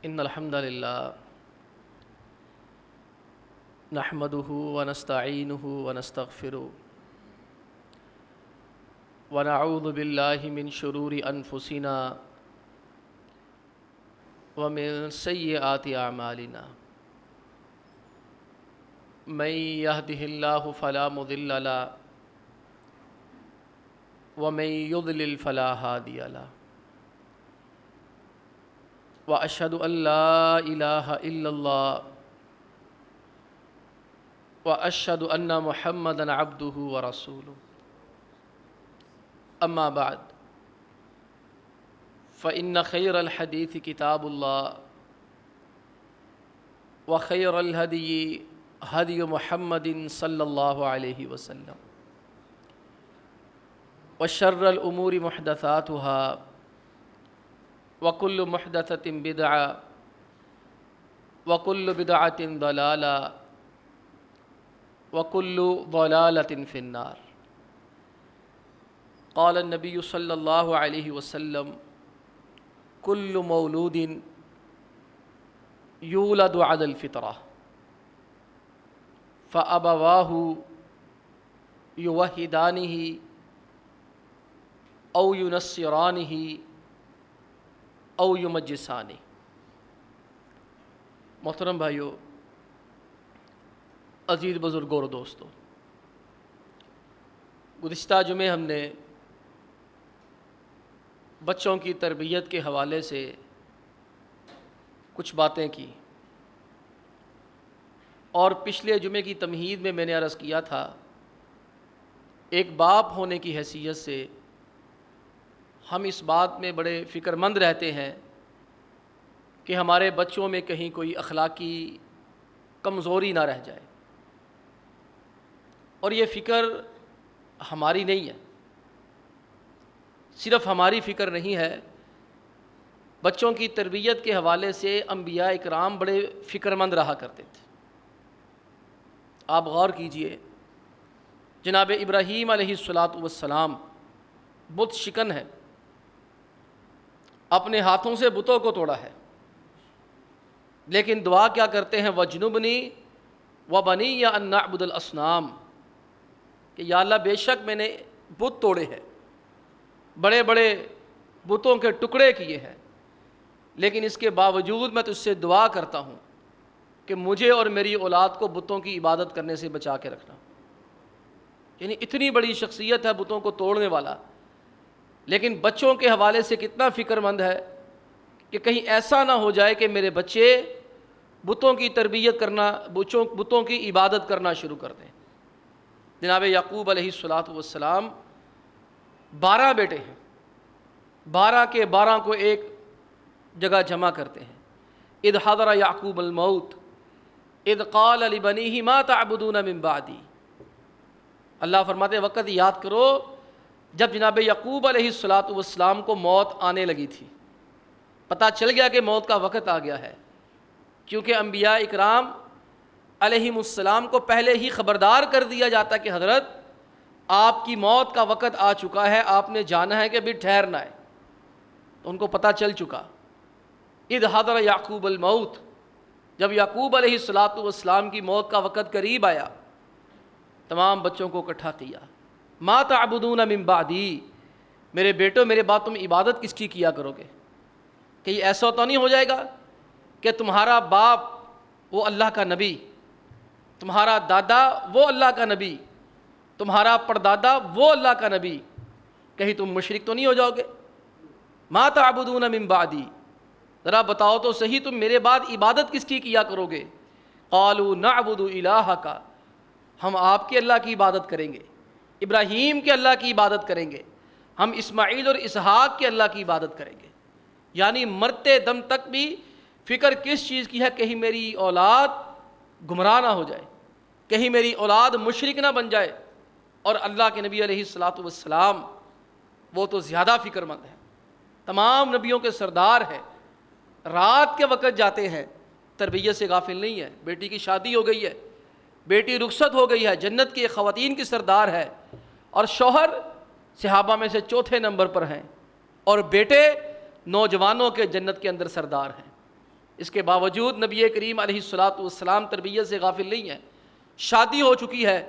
ان الحمد للہ نحمده ونستعینه ونستغفره ونعوذ باللہ من شرور انفسنا ومن سیئات اعمالنا من يهده اللہ فلا مضل له ومن يضلل فلا هادی له واشهد ان لا الہ الا اللہ واشهد ان محمدا عبده ورسوله اما بعد فان خیر الحدیث کتاب اللہ وخیر الہدی ہدی محمد صلی اللہ علیہ وسلم وشر الامور محدثاتها وكل محدثة بدعة وكل بدعة ضلالة وكل ضلالة في النار قال النبي صلى الله عليه وسلم كل مولود يولد على الفطرة فأبواه يوحدانه أو ينصرانه او یمجسانی۔ محترم بھائیو، عزیز بزرگوں اور دوستو، گزشتہ جمعے ہم نے بچوں کی تربیت کے حوالے سے کچھ باتیں کی، اور پچھلے جمعے کی تمہید میں نے عرض کیا تھا ایک باپ ہونے کی حیثیت سے ہم اس بات میں بڑے فکر مند رہتے ہیں کہ ہمارے بچوں میں کہیں کوئی اخلاقی کمزوری نہ رہ جائے، اور یہ فکر ہماری نہیں ہے، صرف ہماری فکر نہیں ہے، بچوں کی تربیت کے حوالے سے انبیاء اکرام بڑے فکر مند رہا کرتے تھے۔ آپ غور کیجئے، جناب ابراہیم علیہ السلام بت شکن ہے، اپنے ہاتھوں سے بتوں کو توڑا ہے، لیکن دعا کیا کرتے ہیں؟ وَجْنُبْنِي وَبَنِيَّ أَن نَّعْبُدَ الْأَصْنَامَ، کہ یا اللہ بے شک میں نے بت توڑے ہیں، بڑے بڑے بتوں کے ٹکڑے کیے ہیں، لیکن اس کے باوجود میں تجھ سے دعا کرتا ہوں کہ مجھے اور میری اولاد کو بتوں کی عبادت کرنے سے بچا کے رکھنا۔ یعنی اتنی بڑی شخصیت ہے بتوں کو توڑنے والا، لیکن بچوں کے حوالے سے کتنا فکر مند ہے کہ کہیں ایسا نہ ہو جائے کہ میرے بچے بتوں کی تربیت کرنا، بتوں کی عبادت کرنا شروع کر دیں۔ جناب یعقوب علیہ السلام 12 بیٹے ہیں، 12 کے 12 کو ایک جگہ جمع کرتے ہیں۔ اذ حضر یعقوب الموت اذ قال لبنیہ ما تعبدون من بعدی، اللہ فرماتے ہیں وقت یاد کرو جب جناب یعقوب علیہ السلام کو موت آنے لگی تھی، پتہ چل گیا کہ موت کا وقت آ گیا ہے، کیونکہ انبیاء اکرام علیہم السلام کو پہلے ہی خبردار کر دیا جاتا کہ حضرت آپ کی موت کا وقت آ چکا ہے، آپ نے جانا ہے کہ ابھی ٹھہرنا ہے، تو ان کو پتہ چل چکا۔ اذ حضر یعقوب الموت، جب یعقوب علیہ السلام کی موت کا وقت قریب آیا، تمام بچوں کو اکٹھا کیا۔ ما تعبدون من بعدی، میرے بیٹو میرے بعد تم عبادت کس کی کیا کرو گے؟ کہ یہ ایسا تو نہیں ہو جائے گا کہ تمہارا باپ وہ اللہ کا نبی، تمہارا دادا وہ اللہ کا نبی، تمہارا پردادا وہ اللہ کا نبی، کہیں تم مشرک تو نہیں ہو جاؤ گے؟ ما تعبدون من بعدی، ذرا بتاؤ تو صحیح تم میرے بعد عبادت کس کی کیا کرو گے؟ قالوا نعبد الہک، ہم آپ کے اللہ کی عبادت کریں گے، ابراہیم کے اللہ کی عبادت کریں گے، ہم اسماعیل اور اسحاق کے اللہ کی عبادت کریں گے۔ یعنی مرتے دم تک بھی فکر کس چیز کی ہے؟ کہیں میری اولاد گمراہ نہ ہو جائے، کہیں میری اولاد مشرک نہ بن جائے۔ اور اللہ کے نبی علیہ السلام وہ تو زیادہ فکر مند ہے، تمام نبیوں کے سردار ہیں، رات کے وقت جاتے ہیں، تربیت سے غافل نہیں ہے۔ بیٹی کی شادی ہو گئی ہے، بیٹی رخصت ہو گئی ہے، جنت کی خواتین کی سردار ہے، اور شوہر صحابہ میں سے چوتھے نمبر پر ہیں، اور بیٹے نوجوانوں کے جنت کے اندر سردار ہیں۔ اس کے باوجود نبی کریم علیہ الصلاۃ والسلام تربیت سے غافل نہیں ہے. شادی ہو چکی ہے.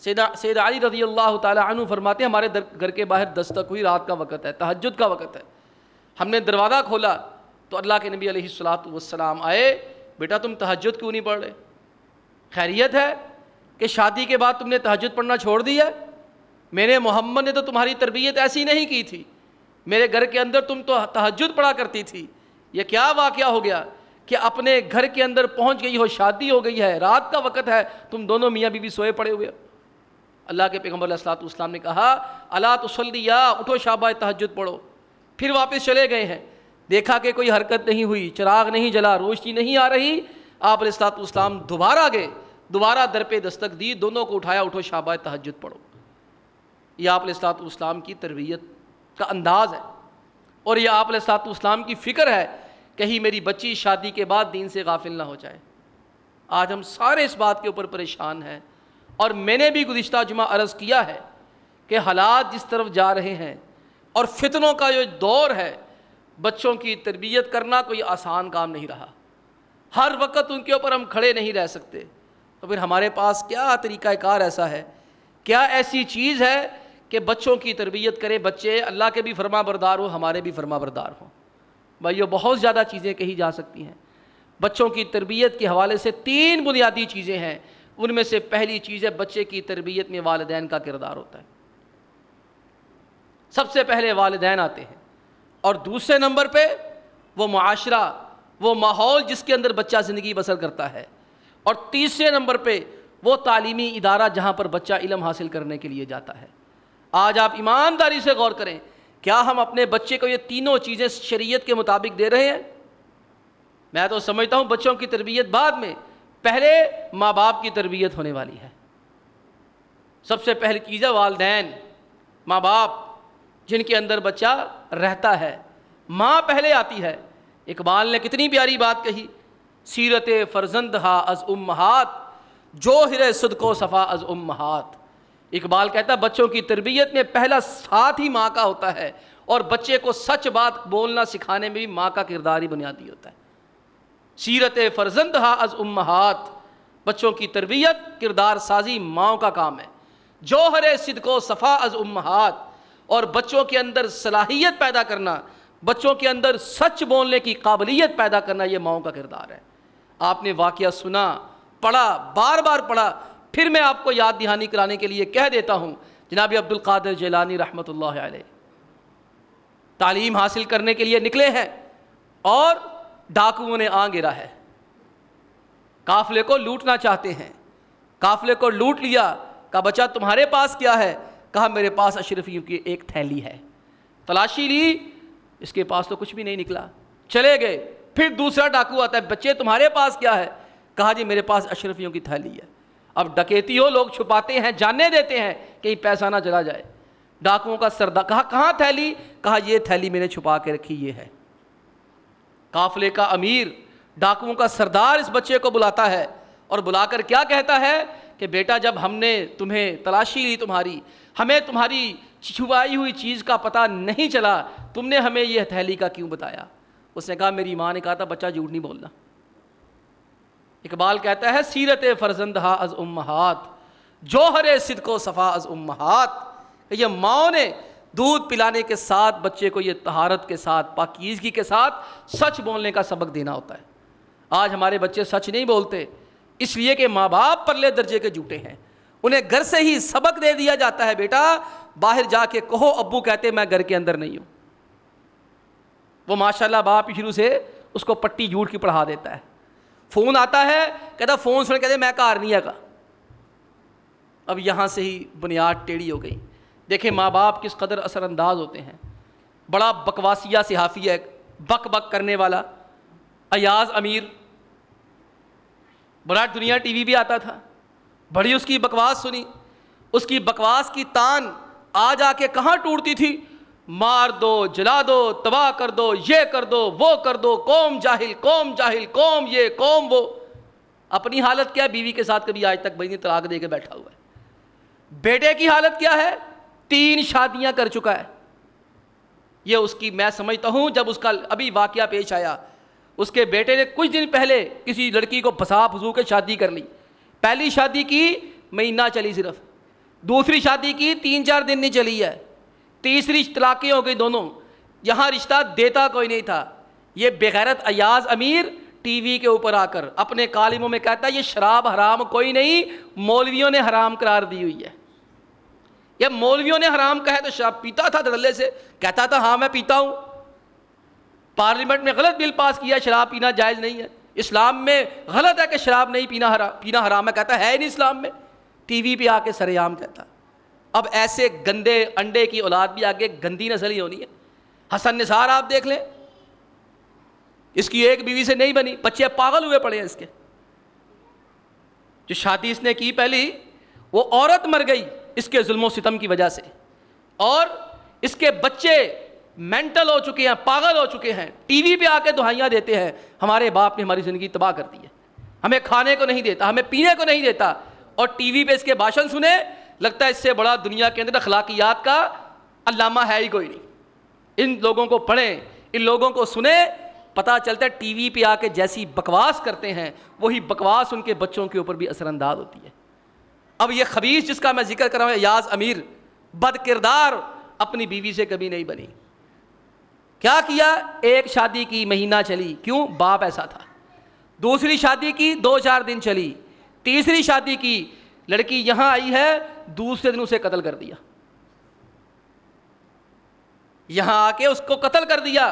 سید علی رضی اللہ تعالی عنہ فرماتے ہیں ہمارے گھر کے باہر دستک ہوئی، رات کا وقت ہے، تہجد کا وقت ہے. ہم نے دروازہ کھولا تو اللہ کے نبی علیہ الصلاۃ والسلام آئے. بیٹا تم تہجد کیوں نہیں پڑھ رہے؟ خیریت ہے کہ شادی کے بعد تم نے تہجد پڑھنا چھوڑ دیا؟ میرے محمد نے تو تمہاری تربیت ایسی نہیں کی تھی، میرے گھر کے اندر تم تو تہجد پڑھا کرتی تھی. یہ کیا واقعہ ہو گیا کہ اپنے گھر کے اندر پہنچ گئی ہو، شادی ہو گئی ہے، رات کا وقت ہے، تم دونوں میاں بیوی سوئے پڑے ہوئے. اللہ کے پیغمبر علیہ الصلوۃ والسلام نے کہا الا تصلی، اٹھو شابہ تہجد پڑھو. پھر واپس چلے گئے ہیں، دیکھا کہ کوئی حرکت نہیں ہوئی، چراغ نہیں جلا، روشنی نہیں آ رہی. آپ علیہ الصلوۃ والسلام دوبارہ گئے، دوبارہ در پہ دستک دی، دونوں کو اٹھایا، اٹھو شابہ تہجد پڑھو. یہ آپ علیہ الصلوۃ والسلام کی تربیت کا انداز ہے، اور یہ آپ علیہ الصلوۃ والسلام کی فکر ہے کہیں میری بچی شادی کے بعد دین سے غافل نہ ہو جائے. آج ہم سارے اس بات کے اوپر پریشان ہیں، اور میں نے بھی گزشتہ جمعہ عرض کیا ہے کہ حالات جس طرف جا رہے ہیں اور فتنوں کا جو دور ہے، بچوں کی تربیت کرنا کوئی آسان کام نہیں رہا. ہر وقت ان کے اوپر ہم کھڑے نہیں رہ سکتے. تو پھر ہمارے پاس کیا طریقہ کار ایسا ہے، کیا ایسی چیز ہے کہ بچوں کی تربیت کرے؟ بچے اللہ کے بھی فرما بردار ہو، ہمارے بھی فرما بردار ہوں. بھائیو بہت زیادہ چیزیں کہی جا سکتی ہیں. بچوں کی تربیت کے حوالے سے 3 بنیادی چیزیں ہیں. ان میں سے پہلی چیز ہے بچے کی تربیت میں والدین کا کردار ہوتا ہے. سب سے پہلے والدین آتے ہیں، اور دوسرے نمبر پہ وہ معاشرہ، وہ ماحول جس کے اندر بچہ زندگی بسر کرتا ہے، اور تیسرے نمبر پہ وہ تعلیمی ادارہ جہاں پر بچہ علم حاصل کرنے کے لیے جاتا ہے. آج آپ ایمانداری سے غور کریں، کیا ہم اپنے بچے کو یہ تینوں چیزیں شریعت کے مطابق دے رہے ہیں؟ میں تو سمجھتا ہوں بچوں کی تربیت بعد میں، پہلے ماں باپ کی تربیت ہونے والی ہے. سب سے پہلی چیز ہے والدین، ماں باپ جن کے اندر بچہ رہتا ہے. ماں پہلے آتی ہے. اقبال نے کتنی پیاری بات کہی، سیرت فرزندہا از امہات، جوہر صدق و صفا از امہات. اقبال کہتا ہے بچوں کی تربیت میں پہلا ساتھ ہی ماں کا ہوتا ہے، اور بچے کو سچ بات بولنا سکھانے میں بھی ماں کا کردار ہی بنیادی ہوتا ہے. سیرت فرزندہا از امہات، بچوں کی تربیت، کردار سازی ماں کا کام ہے. جوہر صدق و صفا از امہات، اور بچوں کے اندر صلاحیت پیدا کرنا، بچوں کے اندر سچ بولنے کی قابلیت پیدا کرنا، یہ ماں کا کردار ہے. آپ نے واقعہ سنا، پڑھا، بار بار پڑھا، پھر میں آپ کو یاد دہانی کرانے کے لیے کہہ دیتا ہوں. جناب عبد القادر جیلانی رحمۃ اللہ علیہ تعلیم حاصل کرنے کے لیے نکلے ہیں، اور ڈاکوؤں نے آن گرا ہے. قافلے کو لوٹنا چاہتے ہیں، قافلے کو لوٹ لیا. کہا بچہ تمہارے پاس کیا ہے؟ کہا میرے پاس اشرفیوں کی ایک تھیلی ہے. تلاشی لی، اس کے پاس تو کچھ بھی نہیں نکلا. چلے گئے. پھر دوسرا ڈاکو آتا ہے، بچے تمہارے پاس کیا ہے؟ کہا جی میرے پاس اشرفیوں کی تھیلی ہے. اب ڈکیتی ہو، لوگ چھپاتے ہیں، جاننے دیتے ہیں کہیں پیسہ نہ چلا جائے. ڈاکوؤں کا سردار کہا کہاں تھیلی؟ کہا یہ تھیلی میں نے چھپا کے رکھی، یہ ہے. قافلے کا امیر، ڈاکوؤں کا سردار اس بچے کو بلاتا ہے، اور بلا کر کیا کہتا ہے کہ بیٹا جب ہم نے تمہیں تلاشی لی، تمہاری، ہمیں تمہاری چھپائی ہوئی چیز کا پتہ نہیں چلا، تم نے ہمیں یہ تھیلی کا کیوں بتایا؟ اس نے کہا میری ماں نے کہا تھا بچہ جھوٹ نہیں بولنا. اقبال کہتا ہے سیرت فرزندہا از امہات، جوہر صدق و صفا از امہات. یہ ماں نے دودھ پلانے کے ساتھ بچے کو یہ طہارت کے ساتھ، پاکیزگی کے ساتھ سچ بولنے کا سبق دینا ہوتا ہے. آج ہمارے بچے سچ نہیں بولتے، اس لیے کہ ماں باپ پرلے درجے کے جھوٹے ہیں. انہیں گھر سے ہی سبق دے دیا جاتا ہے، بیٹا باہر جا کے کہو ابو کہتے میں گھر کے اندر نہیں ہوں. وہ ماشاءاللہ باپ شروع سے اس کو پٹی جھوٹ کی پڑھا دیتا ہے. فون آتا ہے، کہتا فون سن کہتے میں کار نہیں ہے کا. اب یہاں سے ہی بنیاد ٹیڑھی ہو گئی. دیکھیں ماں باپ کس قدر اثر انداز ہوتے ہیں. بڑا بکواسیہ صحافی ہے، بک بک کرنے والا، ایاز امیر، بڑا دنیا ٹی وی بھی آتا تھا. بڑی اس کی بکواس سنی. اس کی بکواس کی تان آ جا کے کہاں ٹوٹتی تھی؟ مار دو، جلا دو، تباہ کر دو، یہ کر دو، وہ کر دو، قوم جاہل، قوم جاہل، قوم یہ، قوم وہ. اپنی حالت کیا ہے؟ بیوی کے ساتھ کبھی آج تک بھائی نہیں، طلاق دے کے بیٹھا ہوا ہے. بیٹے کی حالت کیا ہے؟ 3 شادیاں کر چکا ہے. یہ اس کی، میں سمجھتا ہوں جب اس کا ابھی واقعہ پیش آیا، اس کے بیٹے نے کچھ دن پہلے کسی لڑکی کو پھنسا پھسو کے شادی کر لی. پہلی شادی کی مہینہ چلی صرف, دوسری شادی کی 3-4 دن نہیں چلی ہے, تیسری طلاقیں ہو گئی دونوں. یہاں رشتہ دیتا کوئی نہیں تھا. یہ بغیرت ایاز امیر ٹی وی کے اوپر آ کر اپنے کالموں میں کہتا ہے یہ شراب حرام کوئی نہیں, مولویوں نے حرام قرار دی ہوئی ہے. یہ مولویوں نے حرام کہا تو شراب پیتا تھا دھڑلے سے, کہتا تھا ہاں میں پیتا ہوں. پارلیمنٹ میں غلط بل پاس کیا, شراب پینا جائز نہیں ہے. اسلام میں غلط ہے کہ شراب نہیں پینا حرام ہے, کہتا ہے نہیں اسلام میں. ٹی وی پہ آ کے سر عام کہتا. اب ایسے گندے انڈے کی اولاد بھی آگے گندی نسل ہی ہونی ہے. حسن نثار آپ دیکھ لیں, اس کی ایک بیوی سے نہیں بنی, بچے پاگل ہوئے پڑے ہیں اس کے. جو شادی اس نے کی پہلی, وہ عورت مر گئی اس کے ظلم و ستم کی وجہ سے, اور اس کے بچے مینٹل ہو چکے ہیں, پاگل ہو چکے ہیں. ٹی وی پہ آ کے دہائیاں دیتے ہیں ہمارے باپ نے ہماری زندگی تباہ کر دی ہے, ہمیں کھانے کو نہیں دیتا, ہمیں پینے کو نہیں دیتا, اور ٹی وی پہ اس کے بھاشن سنے لگتا ہے اس سے بڑا دنیا کے اندر اخلاقیات کا علامہ ہے ہی کوئی نہیں. ان لوگوں کو پڑھیں, ان لوگوں کو سنیں, پتہ چلتا ہے ٹی وی پہ آ کے جیسی بکواس کرتے ہیں وہی بکواس ان کے بچوں کے اوپر بھی اثر انداز ہوتی ہے. اب یہ خبیث جس کا میں ذکر کر رہا ہوں, ایاز امیر, بد کردار, اپنی بیوی سے کبھی نہیں بنی. کیا کیا, ایک شادی کی مہینہ چلی, کیوں, باپ ایسا تھا. دوسری شادی کی 2-4 دن چلی. تیسری شادی کی, لڑکی یہاں آئی ہے, دوسرے دن اسے قتل کر دیا. یہاں آ کے اس کو قتل کر دیا.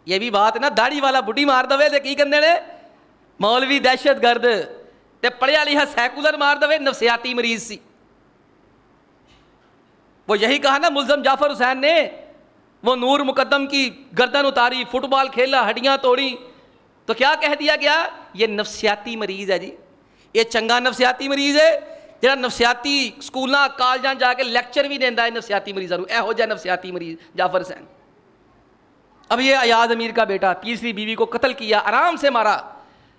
یہ بھی بات ہے نا, داڑھی والا بڈھی مار دوے تے کی کرنے نے, مولوی دہشت گرد تے پڑھیا لکھا سیکولر مار دوے نفسیاتی مریض سی. وہ یہی کہا نا ملزم جعفر حسین نے, وہ نور مقدم کی گردن اتاری, فٹ بال کھیلا, ہڈیاں توڑی, تو کیا کہہ دیا گیا, یہ نفسیاتی مریض ہے جی. یہ چنگا نفسیاتی مریض ہے جہاں نفسیاتی سکولاں کالجاں جا کے لیکچر بھی دیندا ہے نفسیاتی مریضاں نوں. یہو جہا نفسیاتی مریض جعفر حسین. اب یہ ایاز امیر کا بیٹا تیسری بیوی کو قتل کیا, آرام سے مارا,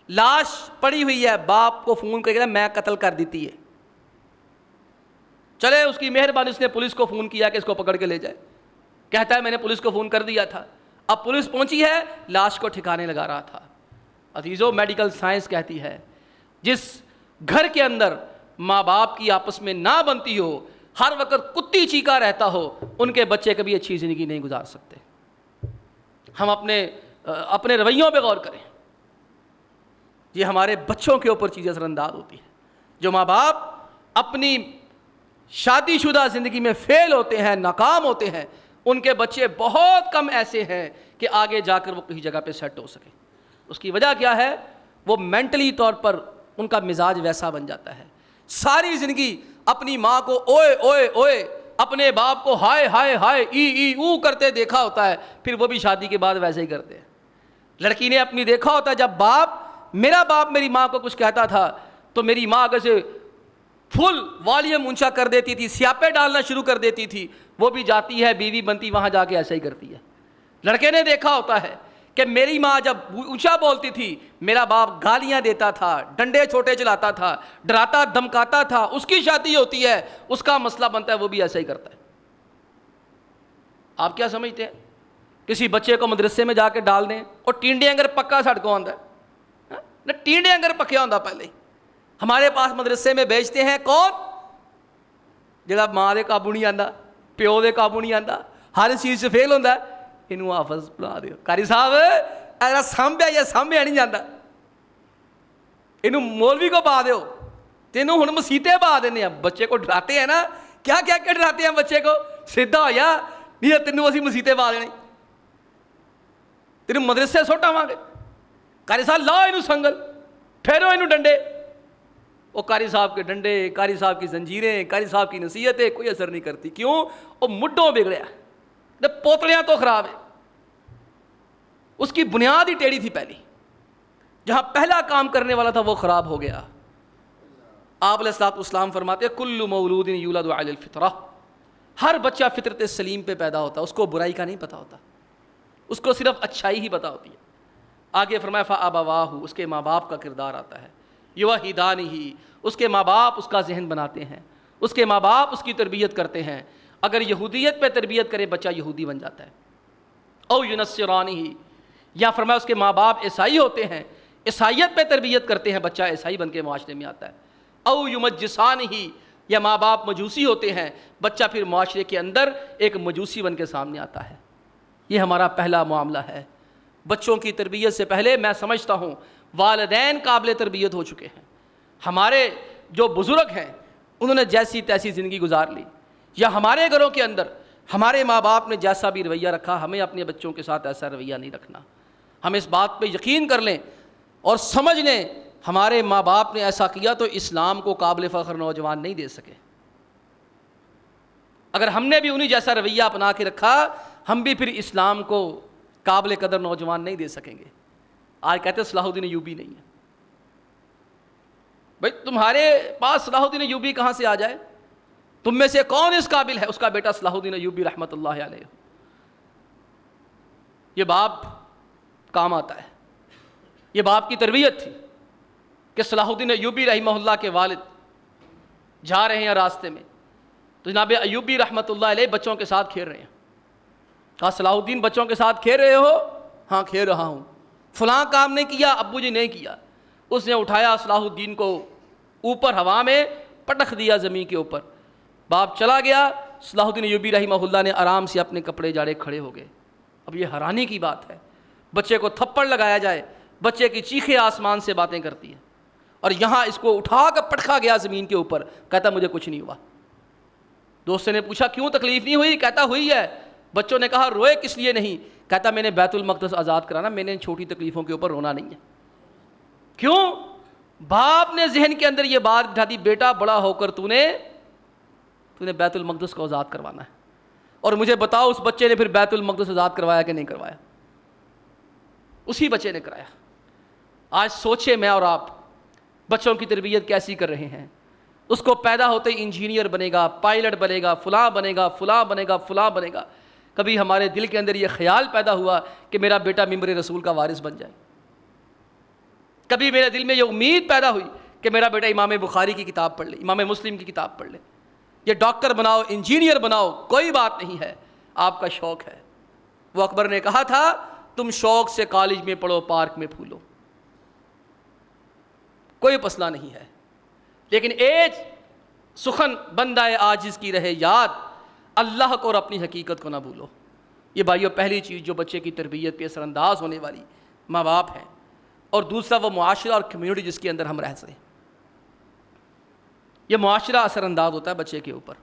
لاش پڑی ہوئی ہے, باپ کو فون کر کے میں قتل کر دیتی ہے. چلے اس کی مہربانی, اس نے پولیس کو فون کیا کہ اس کو پکڑ کے لے جائے. کہتا ہے میں نے پولیس کو فون کر دیا تھا. اب پولیس پہنچی ہے, لاش کو ٹھکانے لگا رہا تھا. عزیزو, میڈیکل سائنس کہتی ہے جس گھر کے اندر ماں باپ کی آپس میں نہ بنتی ہو, ہر وقت کتی چیخا رہتا ہو, ان کے بچے کبھی اچھی زندگی نہیں گزار سکتے. ہم اپنے رویوں پہ غور کریں. یہ ہمارے بچوں کے اوپر چیزیں اثر انداز ہوتی ہیں. جو ماں باپ اپنی شادی شدہ زندگی میں فیل ہوتے ہیں, ناکام ہوتے ہیں, ان کے بچے بہت کم ایسے ہیں کہ آگے جا کر وہ کسی جگہ پہ سیٹ ہو سکے. اس کی وجہ کیا ہے, وہ مینٹلی طور پر ان کا مزاج ویسا بن جاتا ہے. ساری زندگی اپنی ماں کو اوئے اوئے اوئے, اپنے باپ کو ہائے ہائے ہائے ای ای او کرتے دیکھا ہوتا ہے, پھر وہ بھی شادی کے بعد ویسے ہی کرتے ہیں. لڑکی نے اپنی دیکھا ہوتا ہے جب میرا باپ میری ماں کو کچھ کہتا تھا تو میری ماں اگر سے فل والیوم اونچا کر دیتی تھی, سیاپے ڈالنا شروع کر دیتی تھی, وہ بھی جاتی ہے بیوی بنتی وہاں جا کے ایسا ہی کرتی ہے. لڑکے نے دیکھا ہوتا ہے کہ میری ماں جب اونچا بولتی تھی میرا باپ گالیاں دیتا تھا, ڈنڈے چھوٹے چلاتا تھا, ڈراتا دھمکاتا تھا. اس کی شادی ہوتی ہے, اس کا مسئلہ بنتا ہے, وہ بھی ایسا ہی کرتا ہے. آپ کیا سمجھتے ہیں, کسی بچے کو مدرسے میں جا کے ڈال دیں اور ٹینڈے انگر پکا سڑکوں آندا ہے نہ, ٹینڈے انگر پکیا ہوندا پہلے ہی. ہمارے پاس مدرسے میں بیچتے ہیں کون, جڑا ماں دے قابو نہیں آندا, پیو دے قابو نہیں آندا, ہر چیز سے فیل ہوندا ہے. اینوں حافظ بنا دیو, قاری صاحب ایسا سانبھیا یا سانبھیا نہیں جاندا, اینوں مولوی کو پا دیو, تینوں ہن مسیطے پا دینے ہیں. بچے کو ڈراتے ہیں نا, کیا کیا کہ ڈراتے ہیں بچے کو, سیدھا ہو جا نہیں تینوں اسی مسیطے پا دینے, تینوں مدرسے سٹ آواں گے. قاری صاحب لا اینوں سنگل, پھیرو اینوں ڈنڈے. وہ قاری صاحب کے ڈنڈے, قاری صاحب کی زنجیریں, قاری صاحب کی نصیحتیں کوئی اثر نہیں کرتی. کیوں, وہ مڈوں بگڑیا, پوتلیاں تو خراب ہے. اس کی بنیاد ہی ٹیڑھی تھی پہلی, جہاں پہلا کام کرنے والا تھا وہ خراب ہو گیا. آپ علیہ الصلوۃ والسلام فرماتے ہیں کل مولود یولد علی الفطرہ, ہر بچہ فطرت سلیم پہ پیدا ہوتا ہے, اس کو برائی کا نہیں پتہ ہوتا, اس کو صرف اچھائی ہی پتہ ہوتی ہے. آگے فرمایا فابواہ, اس کے ماں باپ کا کردار آتا ہے, یوحدانہ, اس کے ماں باپ اس کا ذہن بناتے ہیں, اس کے ماں باپ اس کی تربیت کرتے ہیں. اگر یہودیت پہ تربیت کرے بچہ یہودی بن جاتا ہے. او ینصرانہ, یا فرمایا اس کے ماں باپ عیسائی ہوتے ہیں، عیسائیت پہ تربیت کرتے ہیں، بچہ عیسائی بن کے معاشرے میں آتا ہے، او یمجسان ہی، یا ماں باپ مجوسی ہوتے ہیں، بچہ پھر معاشرے کے اندر ایک مجوسی بن کے سامنے آتا ہے۔ یہ ہمارا پہلا معاملہ ہے۔ بچوں کی تربیت سے پہلے میں سمجھتا ہوں والدین قابل تربیت ہو چکے ہیں۔ ہمارے جو بزرگ ہیں انہوں نے جیسی تیسی زندگی گزار لی، یا ہمارے گھروں کے اندر ہمارے ماں باپ نے جیسا بھی رویہ رکھا، ہمیں اپنے بچوں کے ساتھ ایسا رویہ نہیں رکھنا۔ ہم اس بات پہ یقین کر لیں اور سمجھ لیں ہمارے ماں باپ نے ایسا کیا تو اسلام کو قابل فخر نوجوان نہیں دے سکے۔ اگر ہم نے بھی انہی جیسا رویہ اپنا کے رکھا، ہم بھی پھر اسلام کو قابل قدر نوجوان نہیں دے سکیں گے۔ آج کہتے ہیں صلاح الدین ایوبی نہیں ہے۔ بھائی تمہارے پاس صلاح الدین ایوبی کہاں سے آ جائے؟ تم میں سے کون اس قابل ہے اس کا بیٹا صلاح الدین ایوبی رحمۃ اللہ علیہ؟ یہ باپ کام آتا ہے، یہ باپ کی تربیت تھی کہ صلاح الدین ایوبی رحمہ اللہ کے والد جا رہے ہیں راستے میں تو جناب ایوبی رحمۃ اللہ علیہ بچوں کے ساتھ کھیل رہے ہیں۔ کہا صلاح الدین بچوں کے ساتھ کھیل رہے ہو؟ ہاں کھیل رہا ہوں۔ فلاں کام نہیں کیا؟ ابو جی نہیں کیا۔ اس نے اٹھایا صلاح الدین کو اوپر ہوا میں پٹخ دیا زمین کے اوپر۔ باپ چلا گیا، صلاح الدین ایوبی رحمہ اللہ نے آرام سے اپنے کپڑے جاڑے کھڑے ہو گئے۔ اب یہ حیرانی کی بات ہے، بچے کو تھپڑ لگایا جائے، بچے کی چیخیں آسمان سے باتیں کرتی ہیں، اور یہاں اس کو اٹھا کر پٹخا گیا زمین کے اوپر۔ کہتا مجھے کچھ نہیں ہوا۔ دوست نے پوچھا کیوں تکلیف نہیں ہوئی؟ کہتا ہوئی ہے۔ بچوں نے کہا روئے کس لیے نہیں؟ کہتا میں نے بیت المقدس آزاد کرانا، میں نے ان چھوٹی تکلیفوں کے اوپر رونا نہیں ہے۔ کیوں؟ باپ نے ذہن کے اندر یہ بات بٹھا دی، بیٹا بڑا ہو کر تو نے بیت المقدس کو آزاد کروانا ہے۔ اور مجھے بتاؤ اس بچے نے پھر بیت المقدس آزاد کروایا کہ نہیں کروایا؟ اسی بچے نے کرایا۔ آج سوچے میں اور آپ بچوں کی تربیت کیسی کر رہے ہیں؟ اس کو پیدا ہوتے ہی انجینئر بنے گا، پائلٹ بنے گا، فلاں بنے گا، فلاں بنے گا، فلاں بنے گا۔ کبھی ہمارے دل کے اندر یہ خیال پیدا ہوا کہ میرا بیٹا ممبر رسول کا وارث بن جائے؟ کبھی میرے دل میں یہ امید پیدا ہوئی کہ میرا بیٹا امام بخاری کی کتاب پڑھ لے، امام مسلم کی کتاب پڑھ لے؟ یہ ڈاکٹر بناؤ، انجینئر بناؤ، کوئی بات نہیں ہے، آپ کا شوق ہے۔ وہ اکبر نے کہا تھا تم شوق سے کالج میں پڑھو، پارک میں پھولو، کوئی مسئلہ نہیں ہے، لیکن ایج سخن بندہ عاجز کی رہے یاد، اللہ کو اور اپنی حقیقت کو نہ بھولو۔ یہ بھائیو پہلی چیز جو بچے کی تربیت پہ اثر انداز ہونے والی ماں باپ ہیں، اور دوسرا وہ معاشرہ اور کمیونٹی جس کے اندر ہم رہ سکیں۔ یہ معاشرہ اثر انداز ہوتا ہے بچے کے اوپر،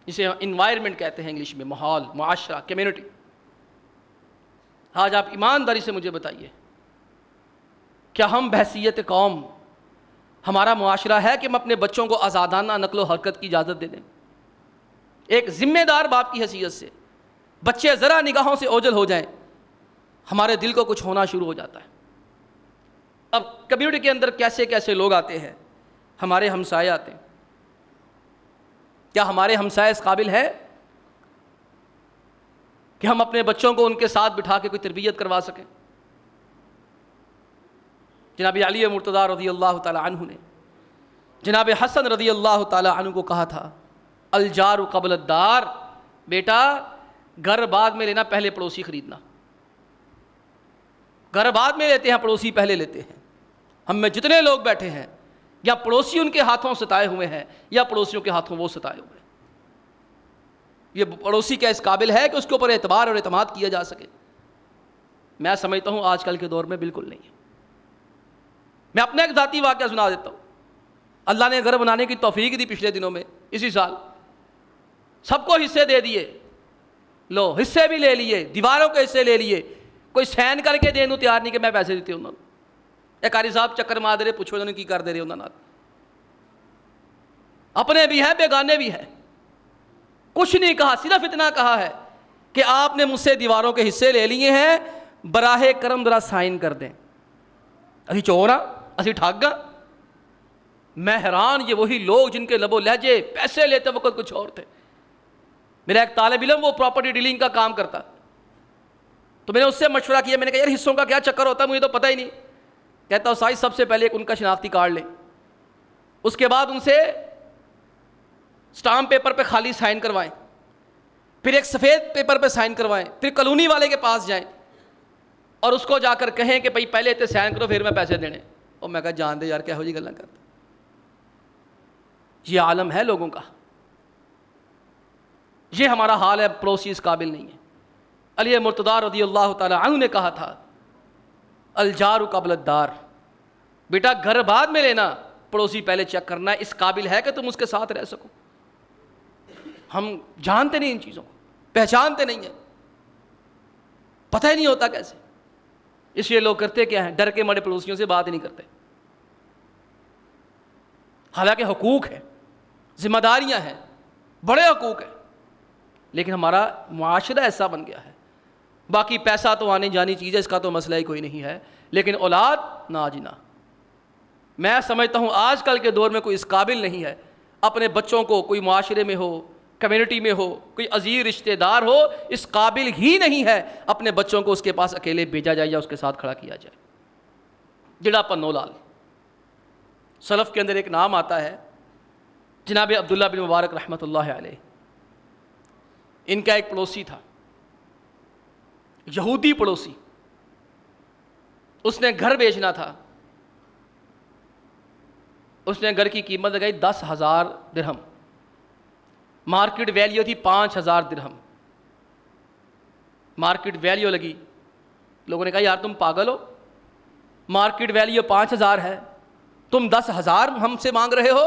جسے انوائرمنٹ کہتے ہیں انگلش میں، ماحول، معاشرہ، کمیونٹی۔ آج آپ ایمانداری سے مجھے بتائیے کیا ہم بحیثیت قوم، ہمارا معاشرہ ہے کہ ہم اپنے بچوں کو آزادانہ نقل و حرکت کی اجازت دے دیں؟ ایک ذمہ دار باپ کی حیثیت سے بچے ذرا نگاہوں سے اوجھل ہو جائیں ہمارے دل کو کچھ ہونا شروع ہو جاتا ہے۔ اب کمیونٹی کے اندر کیسے کیسے لوگ آتے ہیں، ہمارے ہمسائے آتے ہیں، کیا ہمارے ہمسائے اس قابل ہے کہ ہم اپنے بچوں کو ان کے ساتھ بٹھا کے کوئی تربیت کروا سکیں؟ جناب علی مرتضیٰ رضی اللہ تعالی عنہ نے جناب حسن رضی اللہ تعالی عنہ کو کہا تھا الجار قبل الدار، بیٹا گھر بعد میں لینا، پہلے پڑوسی خریدنا۔ گھر بعد میں لیتے ہیں، پڑوسی پہلے لیتے ہیں۔ ہم میں جتنے لوگ بیٹھے ہیں یا پڑوسی ان کے ہاتھوں ستائے ہوئے ہیں یا پڑوسیوں کے ہاتھوں وہ ستائے ہوئے ہیں۔ یہ پڑوسی کیا اس قابل ہے کہ اس کے اوپر اعتبار اور اعتماد کیا جا سکے؟ میں سمجھتا ہوں آج کل کے دور میں بالکل نہیں ہے۔ میں اپنا ایک ذاتی واقعہ سنا دیتا ہوں۔ اللہ نے گھر بنانے کی توفیق دی پچھلے دنوں میں، اسی سال سب کو حصے دے دیے، لو حصے بھی لے لیے، دیواروں کے حصے لے لیے، کوئی سین کر کے دین تیار نہیں کہ میں پیسے دیتے انہوں نے۔ ایک قاری صاحب چکر مار دے رہے، پوچھو انہوں نے کی کر دے رہے انہوں نے، اپنے بھی ہیں بیگانے بھی ہیں۔ کچھ نہیں کہا، صرف اتنا کہا ہے کہ آپ نے مجھ سے دیواروں کے حصے لے لیے ہیں، براہ کرم ذرا سائن کر دیں۔ اسی چور ہاں، اسی ٹھگ ہاں۔ میں حیران، یہ وہی لوگ جن کے لب و لہجے پیسے لیتے وقت کچھ اور تھے۔ میرا ایک طالب علم وہ پراپرٹی ڈیلنگ کا کام کرتا، تو میں نے اس سے مشورہ کیا، میں نے کہا یار حصوں کا کیا چکر ہوتا ہے، مجھے تو پتہ ہی نہیں۔ کہتا سائز سب سے پہلے ایک ان کا شناختی کارڈ لیں، اس کے بعد ان سے اسٹامپ پیپر پہ خالی سائن کروائیں، پھر ایک سفید پیپر پہ سائن کروائیں، پھر کالونی والے کے پاس جائیں اور اس کو جا کر کہیں کہ بھائی پہلے تے سائن کرو پھر میں پیسے دینے. اور میں کہا جان دے یار کہہو جی گلاں کرتا. یہ عالم ہے لوگوں کا، یہ ہمارا حال ہے. پڑوسی اس قابل نہیں ہے. علی مرتضیٰ رضی اللہ تعالی عنہ نے کہا تھا الجار قبل الدار، بیٹا گھر بعد میں لینا، پڑوسی پہلے چیک کرنا ہے اس قابل ہے کہ تم اس کے ساتھ رہ سکو. ہم جانتے نہیں ان چیزوں کو، پہچانتے نہیں ہیں، پتہ ہی نہیں ہوتا کیسے. اس لیے لوگ کرتے کیا ہیں، ڈر کے مارے پڑوسیوں سے بات ہی نہیں کرتے. حالانکہ حقوق ہے، ذمہ داریاں ہیں، بڑے حقوق ہیں، لیکن ہمارا معاشرہ ایسا بن گیا ہے. باقی پیسہ تو آنے جانی چیز ہے، اس کا تو مسئلہ ہی کوئی نہیں ہے، لیکن اولاد ناجنا. میں سمجھتا ہوں آج کل کے دور میں کوئی اس قابل نہیں ہے اپنے بچوں کو، کوئی معاشرے میں ہو، کمیونٹی میں ہو، کوئی عزیز رشتہ دار ہو، اس قابل ہی نہیں ہے اپنے بچوں کو اس کے پاس اکیلے بھیجا جائے یا اس کے ساتھ کھڑا کیا جائے. جڑا پنو لال. سلف کے اندر ایک نام آتا ہے جناب عبداللہ بن مبارک رحمۃ اللہ علیہ. ان کا ایک پڑوسی تھا، یہودی پڑوسی. اس نے گھر بیچنا تھا. اس نے گھر کی قیمت لگائی 10,000 درہم، مارکیٹ ویلیو تھی 5,000 درہم. مارکیٹ ویلیو لگی. لوگوں نے کہا یار تم پاگل ہو، مارکیٹ ویلیو 5,000 ہے، تم 10,000 ہم سے مانگ رہے ہو.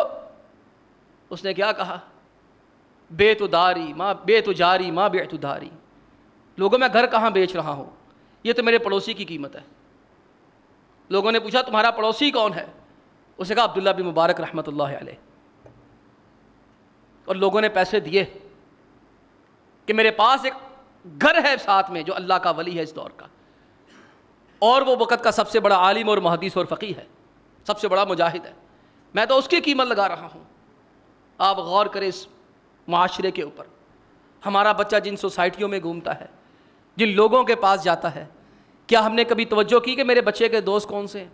اس نے کیا کہا، بیت داری ماں بیت جاری ماں بیت داری. لوگوں میں گھر کہاں بیچ رہا ہوں، یہ تو میرے پڑوسی کی قیمت ہے. لوگوں نے پوچھا تمہارا پڑوسی کون ہے؟ اس نے کہا عبداللہ بن مبارک رحمۃ اللہ علیہ. اور لوگوں نے پیسے دیے کہ میرے پاس ایک گھر ہے ساتھ میں جو اللہ کا ولی ہے اس دور کا، اور وہ وقت کا سب سے بڑا عالم اور محدث اور فقیہ ہے، سب سے بڑا مجاہد ہے، میں تو اس کی قیمت لگا رہا ہوں. آپ غور کریں اس معاشرے کے اوپر. ہمارا بچہ جن سوسائٹیوں میں گھومتا ہے، جن لوگوں کے پاس جاتا ہے، کیا ہم نے کبھی توجہ کی کہ میرے بچے کے دوست کون سے ہیں؟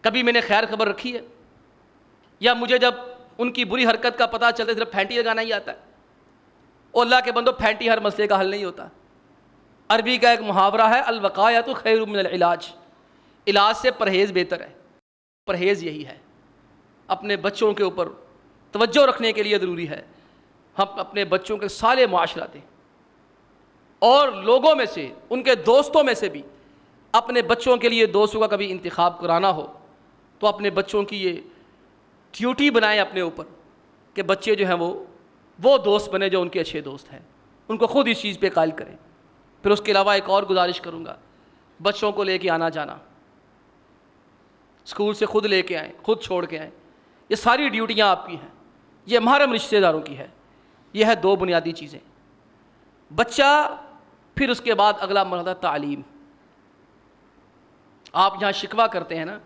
کبھی میں نے خیر خبر رکھی ہے؟ یا مجھے جب ان کی بری حرکت کا پتہ چلتا ہے صرف پھینٹی لگانا ہی آتا ہے؟ او اللہ کے بندو، پھینٹی ہر مسئلے کا حل نہیں ہوتا. عربی کا ایک محاورہ ہے الوقایۃ خیر من العلاج، علاج سے پرہیز بہتر ہے. پرہیز یہی ہے. اپنے بچوں کے اوپر توجہ رکھنے کے لیے ضروری ہے ہم اپنے بچوں کے سارے معاشرہ دیں، اور لوگوں میں سے، ان کے دوستوں میں سے بھی اپنے بچوں کے لیے دوستوں کا کبھی انتخاب کرانا ہو تو اپنے بچوں کی یہ ڈیوٹی بنائیں اپنے اوپر کہ بچے جو ہیں وہ دوست بنے جو ان کے اچھے دوست ہیں. ان کو خود اس چیز پہ قائل کریں. پھر اس کے علاوہ ایک اور گزارش کروں گا، بچوں کو لے کے آنا جانا، اسکول سے خود لے کے آئیں، خود چھوڑ کے آئیں. یہ ساری ڈیوٹیاں آپ کی ہیں، یہ محرم رشتہ داروں کی ہے. یہ ہے 2 بنیادی چیزیں. بچہ، پھر اس کے بعد اگلا مرحلہ تعلیم. آپ جہاں شکوہ کرتے ہیں نا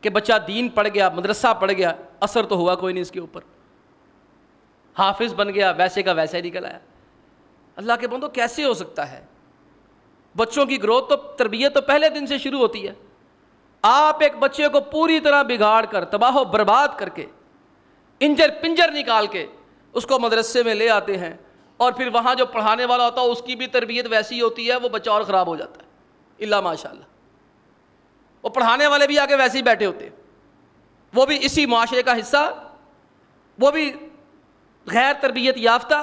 کہ بچہ دین پڑھ گیا، مدرسہ پڑھ گیا، اثر تو ہوا کوئی نہیں اس کے اوپر، حافظ بن گیا، ویسے کا ویسے ہی نکل آیا. اللہ کے بندو کیسے ہو سکتا ہے؟ بچوں کی گروتھ تو، تربیت تو پہلے دن سے شروع ہوتی ہے. آپ ایک بچے کو پوری طرح بگاڑ کر، تباہ و برباد کر کے، انجر پنجر نکال کے اس کو مدرسے میں لے آتے ہیں، اور پھر وہاں جو پڑھانے والا ہوتا ہے اس کی بھی تربیت ویسی ہوتی ہے، وہ بچہ اور خراب ہو جاتا ہے الا ماشاء اللہ. وہ پڑھانے والے بھی آگے ویسے ہی بیٹھے ہوتے ہیں، وہ بھی اسی معاشرے کا حصہ، وہ بھی غیر تربیت یافتہ.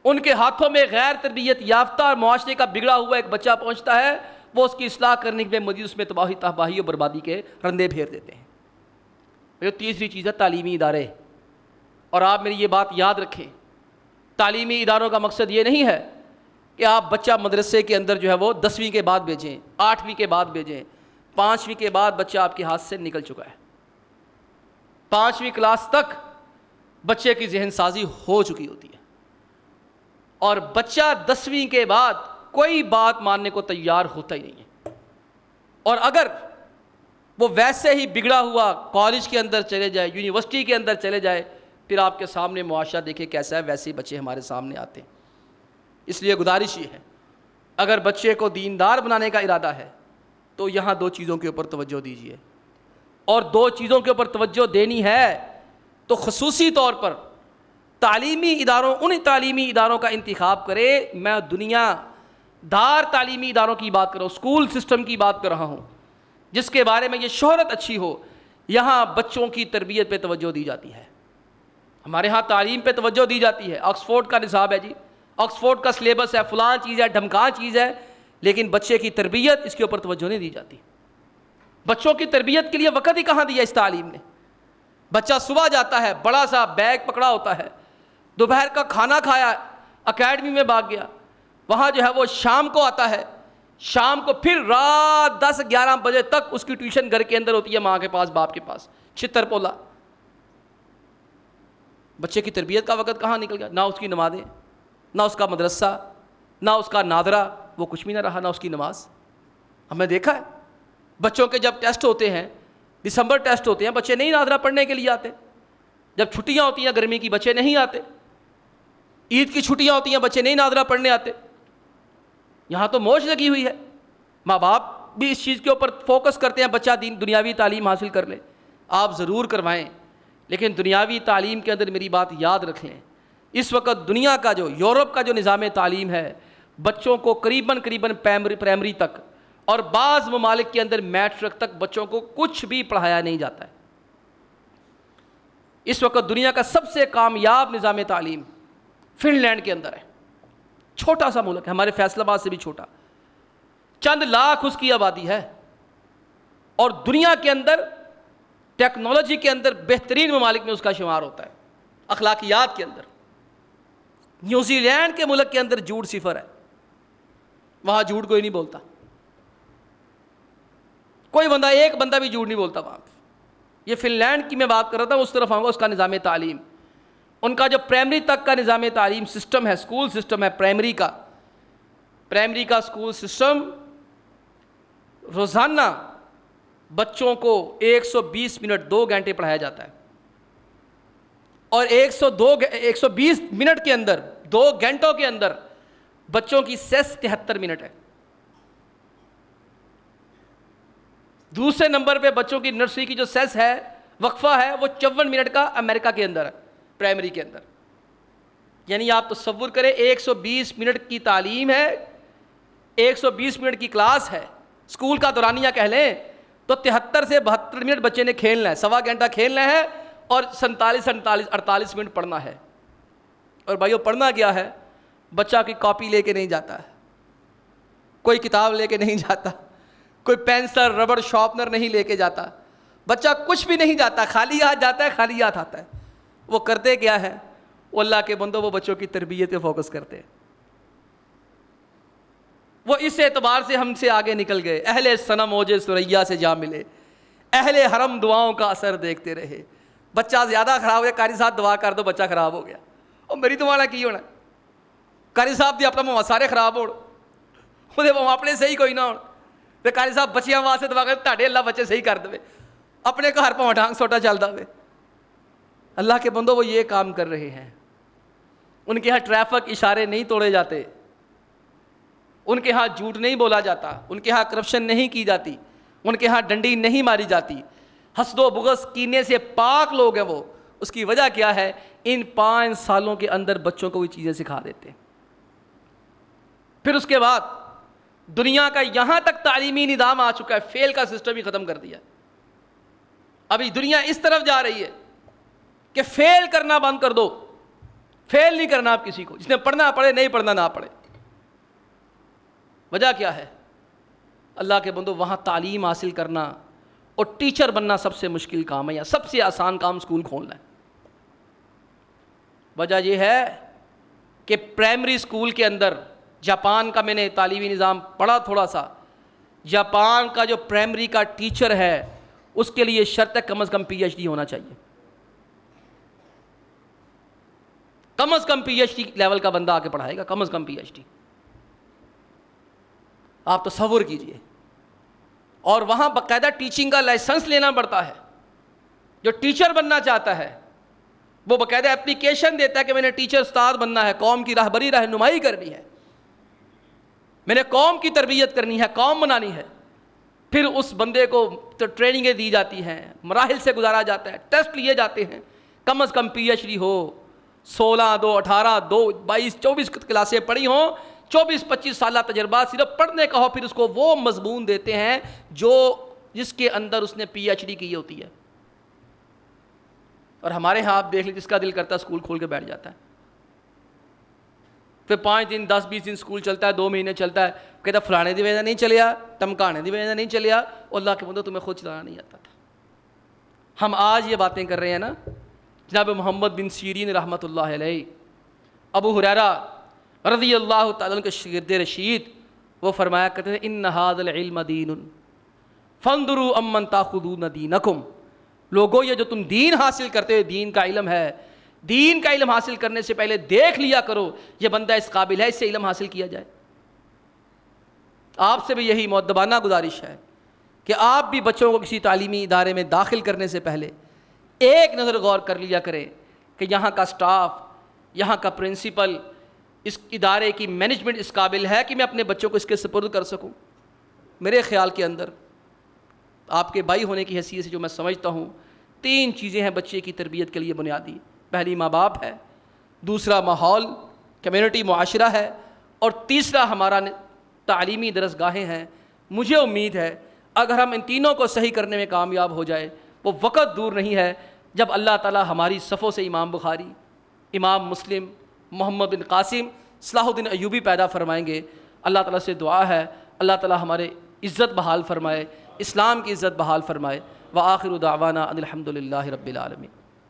ان کے ہاتھوں میں غیر تربیت یافتہ اور معاشرے کا بگڑا ہوا ایک بچہ پہنچتا ہے، وہ اس کی اصلاح کرنے کے مزید اس میں تباہی اور بربادی کے رندے پھیر دیتے ہیں. یہ تیسری چیز ہے تعلیمی ادارے. اور آپ میری یہ بات یاد رکھیں، تعلیمی اداروں کا مقصد یہ نہیں ہے کہ آپ بچہ مدرسے کے اندر جو ہے وہ 10ویں کے بعد بھیجیں، 8ویں کے بعد بھیجیں. 5ویں کے بعد بچہ آپ کے ہاتھ سے نکل چکا ہے. 5ویں کلاس تک بچے کی ذہن سازی ہو چکی ہوتی ہے، اور بچہ 10ویں کے بعد کوئی بات ماننے کو تیار ہوتا ہی نہیں ہے. اور اگر وہ ویسے ہی بگڑا ہوا کالج کے اندر چلے جائے، یونیورسٹی کے اندر چلے جائے، پھر آپ کے سامنے معاشرہ دیکھے کیسا ہے، ویسے ہی بچے ہمارے سامنے آتے ہیں. اس لیے گزارش یہ ہے، اگر بچے کو دیندار بنانے کا ارادہ ہے تو یہاں 2 چیزوں کے اوپر توجہ دیجیے. اور 2 چیزوں کے اوپر توجہ دینی ہے تو خصوصی طور پر تعلیمی اداروں ان تعلیمی اداروں کا انتخاب کرے. میں دنیا دار تعلیمی اداروں کی بات کر رہا ہوں, اسکول سسٹم کی بات کر رہا ہوں, جس کے بارے میں یہ شہرت اچھی ہو. یہاں بچوں کی تربیت پہ توجہ دی جاتی ہے. ہمارے ہاں تعلیم پہ توجہ دی جاتی ہے. آکسفورڈ کا نصاب ہے جی, آکسفورڈ کا سلیبس ہے, فلاں چیز ہے, ڈھمکاں چیز ہے, لیکن بچے کی تربیت اس کے اوپر توجہ نہیں دی جاتی. بچوں کی تربیت کے لیے وقت ہی کہاں دیا اس تعلیم نے. بچہ صبح جاتا ہے, بڑا سا بیگ پکڑا ہوتا ہے, دوپہر کا کھانا کھایا, اکیڈمی میں بھاگ گیا, وہاں جو ہے وہ شام کو آتا ہے, شام کو پھر رات 10-11 بجے تک اس کی ٹیوشن گھر کے اندر ہوتی ہے, ماں کے پاس, باپ کے پاس, چھتر پولا. بچے کی تربیت کا وقت کہاں نکل گیا. نہ اس کی نمازیں, نہ اس کا مدرسہ, نہ اس کا ناظرہ, وہ کچھ بھی نہ رہا, نہ اس کی نماز. ہم نے دیکھا ہے بچوں کے جب ٹیسٹ ہوتے ہیں, دسمبر ٹیسٹ ہوتے ہیں, بچے نہیں ناظرہ پڑھنے کے لیے آتے. جب چھٹیاں ہوتی ہیں گرمی کی, بچے نہیں آتے. عید کی چھٹیاں ہوتی ہیں, بچے نہیں ناظرہ پڑھنے آتے. یہاں تو موج لگی ہوئی ہے. ماں باپ بھی اس چیز کے اوپر فوکس کرتے ہیں بچہ دنیاوی تعلیم حاصل کر لے. آپ ضرور کروائیں, لیکن دنیاوی تعلیم کے اندر میری بات یاد رکھ لیں, اس وقت دنیا کا جو یورپ کا جو نظام تعلیم ہے, بچوں کو قریباً پرائمری تک اور بعض ممالک کے اندر میٹرک تک بچوں کو کچھ بھی پڑھایا نہیں جاتا ہے. اس وقت دنیا کا سب سے کامیاب نظام تعلیم فن لینڈ کے اندر ہے. چھوٹا سا ملک ہے, ہمارے فیصل آباد سے بھی چھوٹا, چند لاکھ اس کی آبادی ہے, اور دنیا کے اندر ٹیکنالوجی کے اندر بہترین ممالک میں اس کا شمار ہوتا ہے. اخلاقیات کے اندر نیوزی لینڈ کے ملک کے اندر جھوٹ صفر ہے, وہاں جھوٹ کوئی نہیں بولتا, کوئی بندہ ایک بندہ بھی جھوٹ نہیں بولتا وہاں. یہ فن لینڈ کی میں بات کر رہا تھا, اس طرف آؤں گا. اس کا نظام تعلیم, ان کا جو پرائمری تک کا نظام تعلیم سسٹم ہے, اسکول سسٹم ہے پرائمری کا اسکول سسٹم, روزانہ بچوں کو 120 منٹ 2 گھنٹے پڑھایا جاتا ہے, اور 120 منٹ کے اندر 2 گھنٹوں کے اندر بچوں کی سیس 73 منٹ ہے. دوسرے نمبر پہ بچوں کی نرسری کی جو سیس ہے, وقفہ ہے, وہ 54 منٹ کا امریکہ کے اندر ہے, پرائمری کے اندر. یعنی آپ تصور کریں 120 منٹ کی تعلیم ہے, 120 منٹ کی کلاس ہے, اسکول کا دورانیہ کہہ لیں تو 73 سے 72 منٹ بچے نے کھیلنا ہے, سوا گھنٹہ کھیلنا ہے, اور 48 منٹ پڑھنا ہے. اور بھائیو پڑھنا کیا ہے, بچہ کی کاپی لے کے نہیں جاتا ہے, کوئی کتاب لے کے نہیں جاتا, کوئی پینسل ربڑ شارپنر نہیں لے کے جاتا, بچہ کچھ بھی نہیں جاتا, خالی ہاتھ جاتا ہے, خالی ہاتھ آتا ہے. وہ کرتے کیا ہے, وہ اللہ کے بندوں وہ بچوں کی تربیت پہ فوکس کرتے ہیں. وہ اس اعتبار سے ہم سے آگے نکل گئے, اہل صنم اوج ثریا سے جا ملے, اہل حرم دعاؤں کا اثر دیکھتے رہے. بچہ زیادہ خراب ہو گیا, قاری صاحب دعا کر دو بچہ خراب ہو گیا, اور میری دعا نہ کی ہونا, قاری صاحب دی اپنا ماں سارے خراب ہو, وہ اپنے صحیح کوئی نہ ہو. قاری صاحب بچیاں واسطے دعا کرتے تاڑے اللہ بچے صحیح کر دے, اپنے گھر پاؤں ڈھانگ سوٹا چلتا ہوئے. اللہ کے بندوں وہ یہ کام کر رہے ہیں. ان کے ہاں ٹریفک اشارے نہیں توڑے جاتے, ان کے ہاں جھوٹ نہیں بولا جاتا, ان کے ہاں کرپشن نہیں کی جاتی, ان کے ہاں ڈنڈی نہیں ماری جاتی. حسد و بغض کینے سے پاک لوگ ہیں وہ. اس کی وجہ کیا ہے, ان 5 سالوں کے اندر بچوں کو وہ چیزیں سکھا دیتے. پھر اس کے بعد دنیا کا یہاں تک تعلیمی نظام آ چکا ہے, فیل کا سسٹم ہی ختم کر دیا. ابھی دنیا اس طرف جا رہی ہے کہ فیل کرنا بند کر دو, فیل نہیں کرنا آپ کسی کو, جس نے پڑھنا پڑھے, نہیں پڑھنا نہ پڑھے. وجہ کیا ہے, اللہ کے بندو وہاں تعلیم حاصل کرنا اور ٹیچر بننا سب سے مشکل کام ہے, یا سب سے آسان کام اسکول کھولنا ہے. وجہ یہ ہے کہ پرائمری اسکول کے اندر, جاپان کا میں نے تعلیمی نظام پڑھا تھوڑا سا, جاپان کا جو پرائمری کا ٹیچر ہے اس کے لیے شرط ہے کم از کم پی ایچ ڈی ہونا چاہیے. کم از کم پی ایچ ڈی لیول کا بندہ آ کے پڑھائے گا, کم از کم پی ایچ ڈی. آپ تصور کیجئے. اور وہاں باقاعدہ ٹیچنگ کا لائسنس لینا پڑتا ہے. جو ٹیچر بننا چاہتا ہے وہ باقاعدہ اپلیکیشن دیتا ہے کہ میں نے ٹیچر استاد بننا ہے, قوم کی راہبری رہنمائی کرنی ہے, میں نے قوم کی تربیت کرنی ہے, قوم بنانی ہے. پھر اس بندے کو ٹریننگیں دی جاتی ہیں, مراحل سے گزارا جاتا ہے, ٹیسٹ لیے جاتے ہیں, کم از کم پی ایچ ڈی ہو, 16 2 18 2 22 24 کلاسیں پڑھی ہوں، 24-25 سالہ تجربات صرف پڑھنے کا ہو، پھر اس کو وہ مضمون دیتے ہیں جس کے اندر اس نے پی ایچ ڈی کی ہوتی ہے۔ اور ہمارے ہاں آپ دیکھ لیں، جس کا دل کرتا ہے اسکول کھول کے بیٹھ جاتا ہے، پھر 5 دن 10-20 دن اسکول چلتا ہے، 2 مہینے چلتا ہے، کہتا فلانے دی وجہ نہیں چلیا، ٹمکانے دی وجہ نہیں چلیا، اللہ کے بندو تمہیں خود چلانا نہیں آتا تھا۔ ہم آج یہ باتیں کر رہے ہیں نا۔ جناب محمد بن سیرین رحمۃ اللہ علیہ، ابو ہریرہ رضی اللہ تعالیٰ عنہ کے شاگرد رشید، وہ فرمایا کرتے تھے ان ھذا العلم دین فانظروا امن تاخذون دینکم، لوگو یہ جو تم دین حاصل کرتے ہو دین کا علم ہے، دین کا علم حاصل کرنے سے پہلے دیکھ لیا کرو یہ بندہ اس قابل ہے، اس سے علم حاصل کیا جائے۔ آپ سے بھی یہی مؤدبانہ گزارش ہے کہ آپ بھی بچوں کو کسی تعلیمی ادارے میں داخل کرنے سے پہلے ایک نظر غور کر لیا کریں کہ یہاں کا سٹاف، یہاں کا پرنسپل، اس ادارے کی مینجمنٹ اس قابل ہے کہ میں اپنے بچوں کو اس کے سپرد کر سکوں۔ میرے خیال کے اندر آپ کے بھائی ہونے کی حیثیت سے جو میں سمجھتا ہوں، 3 چیزیں ہیں بچے کی تربیت کے لیے بنیادی۔ پہلی ماں باپ ہے، دوسرا ماحول کمیونٹی معاشرہ ہے، اور تیسرا ہمارا تعلیمی درسگاہیں ہیں۔ مجھے امید ہے اگر ہم ان تینوں کو صحیح کرنے میں کامیاب ہو جائے، وہ وقت دور نہیں ہے جب اللہ تعالیٰ ہماری صفوں سے امام بخاری، امام مسلم، محمد بن قاسم، صلاح الدین ایوبی پیدا فرمائیں گے۔ اللہ تعالیٰ سے دعا ہے اللہ تعالیٰ ہمارے عزت بحال فرمائے، اسلام کی عزت بحال فرمائے۔ وآخر دعوانا ان الحمد للہ رب العالمین۔